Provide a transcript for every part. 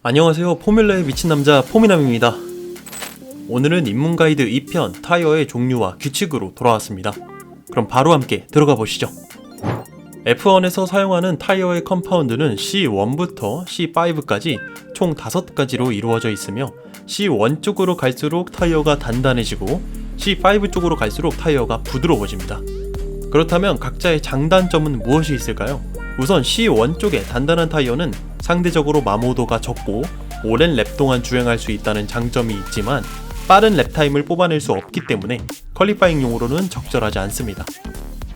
안녕하세요. 포뮬러에 미친 남자 포미남입니다. 오늘은 입문 가이드 2편 타이어의 종류와 규칙으로 돌아왔습니다. 그럼 바로 함께 들어가 보시죠. F1에서 사용하는 타이어의 컴파운드는 C1부터 C5까지 총 5가지로 이루어져 있으며 C1 쪽으로 갈수록 타이어가 단단해지고 C5 쪽으로 갈수록 타이어가 부드러워집니다. 그렇다면 각자의 장단점은 무엇이 있을까요? 우선 C1 쪽의 단단한 타이어는 상대적으로 마모도가 적고 오랜 랩 동안 주행할 수 있다는 장점이 있지만 빠른 랩타임을 뽑아낼 수 없기 때문에 퀄리파잉용으로는 적절하지 않습니다.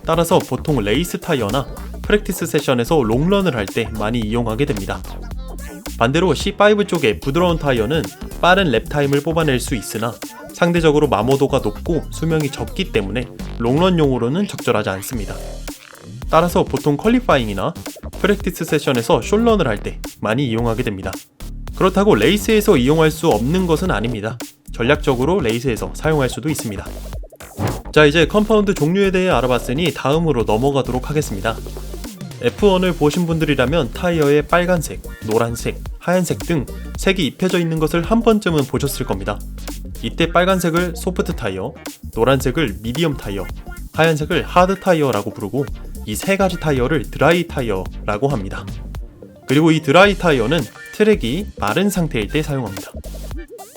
따라서 보통 레이스 타이어나 프랙티스 세션에서 롱런을 할 때 많이 이용하게 됩니다. 반대로 C5 쪽의 부드러운 타이어는 빠른 랩타임을 뽑아낼 수 있으나 상대적으로 마모도가 높고 수명이 적기 때문에 롱런용으로는 적절하지 않습니다. 따라서 보통 퀄리파잉이나 프랙티스 세션에서 숏런을 할 때 많이 이용하게 됩니다. 그렇다고 레이스에서 이용할 수 없는 것은 아닙니다. 전략적으로 레이스에서 사용할 수도 있습니다. 자, 이제 컴파운드 종류에 대해 알아봤으니 다음으로 넘어가도록 하겠습니다. F1을 보신 분들이라면 타이어에 빨간색, 노란색, 하얀색 등 색이 입혀져 있는 것을 한 번쯤은 보셨을 겁니다. 이때 빨간색을 소프트 타이어, 노란색을 미디엄 타이어, 하얀색을 하드 타이어라고 부르고 이 세 가지 타이어를 드라이 타이어라고 합니다. 그리고 이 드라이 타이어는 트랙이 마른 상태일 때 사용합니다.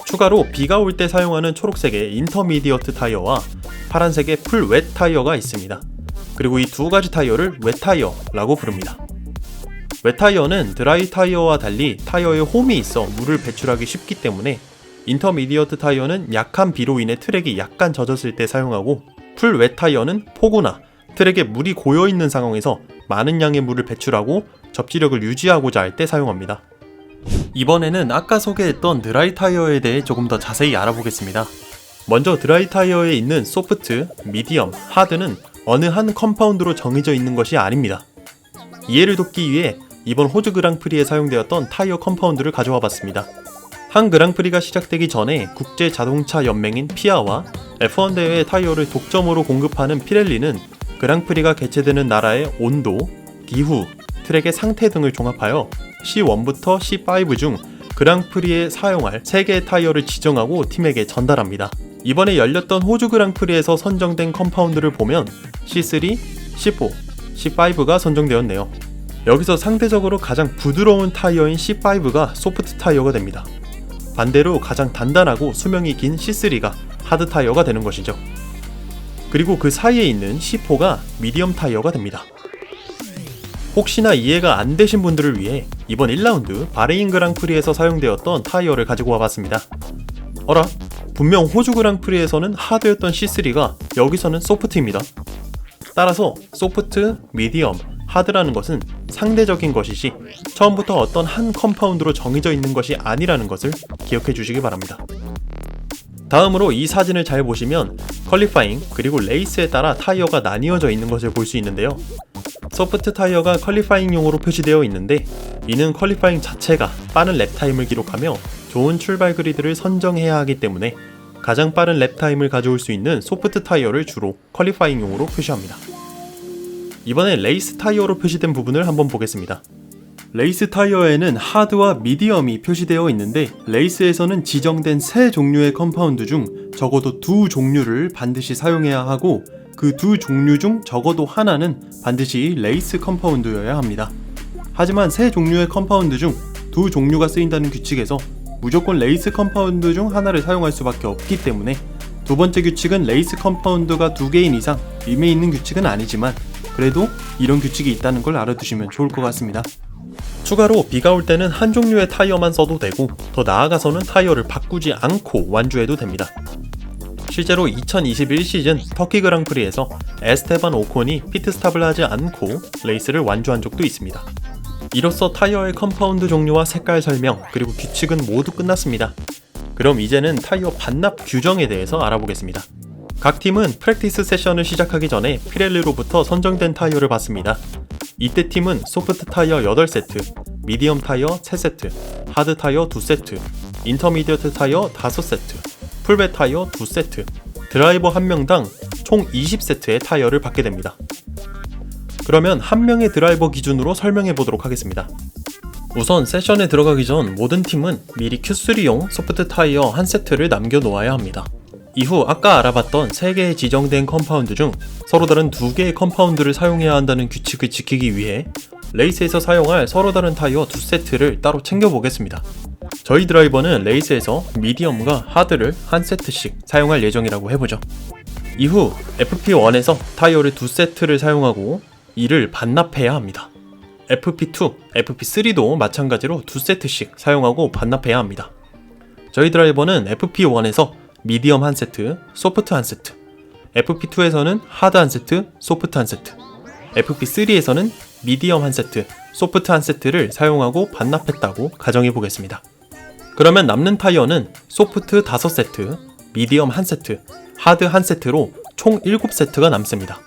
추가로 비가 올 때 사용하는 초록색의 인터미디어트 타이어와 파란색의 풀 웻 타이어가 있습니다. 그리고 이 두 가지 타이어를 웻 타이어라고 부릅니다. 웻 타이어는 드라이 타이어와 달리 타이어에 홈이 있어 물을 배출하기 쉽기 때문에 인터미디어트 타이어는 약한 비로 인해 트랙이 약간 젖었을 때 사용하고 풀 웻 타이어는 폭우나 트랙에 물이 고여있는 상황에서 많은 양의 물을 배출하고 접지력을 유지하고자 할 때 사용합니다. 이번에는 아까 소개했던 드라이 타이어에 대해 조금 더 자세히 알아보겠습니다. 먼저 드라이 타이어에 있는 소프트, 미디엄, 하드는 어느 한 컴파운드로 정해져 있는 것이 아닙니다. 이해를 돕기 위해 이번 호주 그랑프리에 사용되었던 타이어 컴파운드를 가져와 봤습니다. 한 그랑프리가 시작되기 전에 국제 자동차 연맹인 피아와 F1 대회 타이어를 독점으로 공급하는 피렐리는 그랑프리가 개최되는 나라의 온도, 기후, 트랙의 상태 등을 종합하여 C1부터 C5 중 그랑프리에 사용할 3개의 타이어를 지정하고 팀에게 전달합니다. 이번에 열렸던 호주 그랑프리에서 선정된 컴파운드를 보면 C3, C4, C5가 선정되었네요. 여기서 상대적으로 가장 부드러운 타이어인 C5가 소프트 타이어가 됩니다. 반대로 가장 단단하고 수명이 긴 C3가 하드 타이어가 되는 것이죠. 그리고 그 사이에 있는 C4가 미디엄 타이어가 됩니다. 혹시나 이해가 안 되신 분들을 위해 이번 1라운드 바레인 그랑프리에서 사용되었던 타이어를 가지고 와봤습니다. 어라? 분명 호주 그랑프리에서는 하드였던 C3가 여기서는 소프트입니다. 따라서 소프트, 미디엄, 하드라는 것은 상대적인 것이지 처음부터 어떤 한 컴파운드로 정해져 있는 것이 아니라는 것을 기억해 주시기 바랍니다. 다음으로 이 사진을 잘 보시면 퀄리파잉 그리고 레이스에 따라 타이어가 나뉘어져 있는 것을 볼 수 있는데요. 소프트 타이어가 퀄리파잉용으로 표시되어 있는데 이는 퀄리파잉 자체가 빠른 랩타임을 기록하며 좋은 출발 그리드를 선정해야 하기 때문에 가장 빠른 랩타임을 가져올 수 있는 소프트 타이어를 주로 퀄리파잉용으로 표시합니다. 이번엔 레이스 타이어로 표시된 부분을 한번 보겠습니다. 레이스 타이어에는 하드와 미디엄이 표시되어 있는데 레이스에서는 지정된 3종류의 컴파운드 중 적어도 2종류를 반드시 사용해야 하고 그 2종류 중 적어도 하나는 반드시 레이스 컴파운드여야 합니다. 하지만 3종류의 컴파운드 중 2종류가 쓰인다는 규칙에서 무조건 레이스 컴파운드 중 하나를 사용할 수밖에 없기 때문에 두 번째 규칙은 레이스 컴파운드가 2개인 이상 임해 있는 규칙은 아니지만 그래도 이런 규칙이 있다는 걸 알아두시면 좋을 것 같습니다. 추가로 비가 올 때는 한 종류의 타이어만 써도 되고 더 나아가서는 타이어를 바꾸지 않고 완주해도 됩니다. 실제로 2021 시즌 터키 그랑프리에서 에스테반 오콘이 피트스탑을 하지 않고 레이스를 완주한 적도 있습니다. 이로써 타이어의 컴파운드 종류와 색깔 설명 그리고 규칙은 모두 끝났습니다. 그럼 이제는 타이어 반납 규정에 대해서 알아보겠습니다. 각 팀은 프랙티스 세션을 시작하기 전에 피렐리로부터 선정된 타이어를 받습니다. 이때 팀은 소프트 타이어 8세트, 미디엄 타이어 3세트, 하드 타이어 2세트, 인터미디어트 타이어 5세트, 풀벳 타이어 2세트, 드라이버 1명당 총 20세트의 타이어를 받게 됩니다. 그러면 한 명의 드라이버 기준으로 설명해 보도록 하겠습니다. 우선 세션에 들어가기 전 모든 팀은 미리 Q3용 소프트 타이어 한 세트를 남겨놓아야 합니다. 이후 아까 알아봤던 3개의 지정된 컴파운드 중 서로 다른 2개의 컴파운드를 사용해야 한다는 규칙을 지키기 위해 레이스에서 사용할 서로 다른 타이어 2세트를 따로 챙겨보겠습니다. 저희 드라이버는 레이스에서 미디엄과 하드를 한 세트씩 사용할 예정이라고 해보죠. 이후 FP1에서 타이어를 2세트를 사용하고 이를 반납해야 합니다. FP2, FP3도 마찬가지로 2세트씩 사용하고 반납해야 합니다. 저희 드라이버는 FP1에서 미디엄 한 세트, 소프트 한 세트, FP2에서는 하드 한 세트, 소프트 한 세트, FP3에서는 미디엄 한 세트, 소프트 한 세트를 사용하고 반납했다고 가정해 보겠습니다. 그러면 남는 타이어는 소프트 5세트, 미디엄 한 세트, 하드 한 세트로 총 7세트가 남습니다.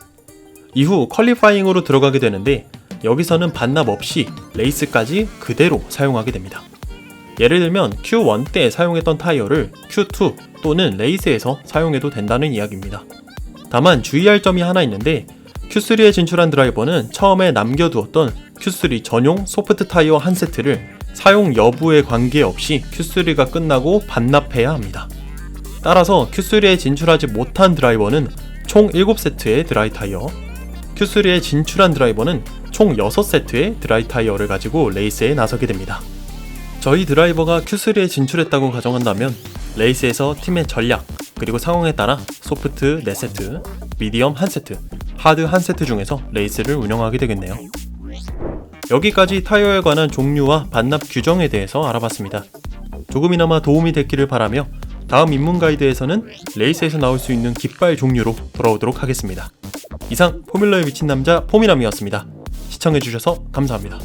이후 퀄리파잉으로 들어가게 되는데 여기서는 반납 없이 레이스까지 그대로 사용하게 됩니다. 예를 들면 Q1 때 사용했던 타이어를 Q2 또는 레이스에서 사용해도 된다는 이야기입니다. 다만 주의할 점이 하나 있는데 Q3에 진출한 드라이버는 처음에 남겨두었던 Q3 전용 소프트 타이어 한 세트를 사용 여부에 관계없이 Q3가 끝나고 반납해야 합니다. 따라서 Q3에 진출하지 못한 드라이버는 총 7세트의 드라이 타이어, Q3에 진출한 드라이버는 총 6세트의 드라이 타이어를 가지고 레이스에 나서게 됩니다. 저희 드라이버가 Q3에 진출했다고 가정한다면 레이스에서 팀의 전략 그리고 상황에 따라 소프트 4세트, 미디엄 1세트, 하드 1세트 중에서 레이스를 운영하게 되겠네요. 여기까지 타이어에 관한 종류와 반납 규정에 대해서 알아봤습니다. 조금이나마 도움이 됐기를 바라며 다음 입문 가이드에서는 레이스에서 나올 수 있는 깃발 종류로 돌아오도록 하겠습니다. 이상 포뮬러에 미친 남자 포미남이었습니다. 시청해주셔서 감사합니다.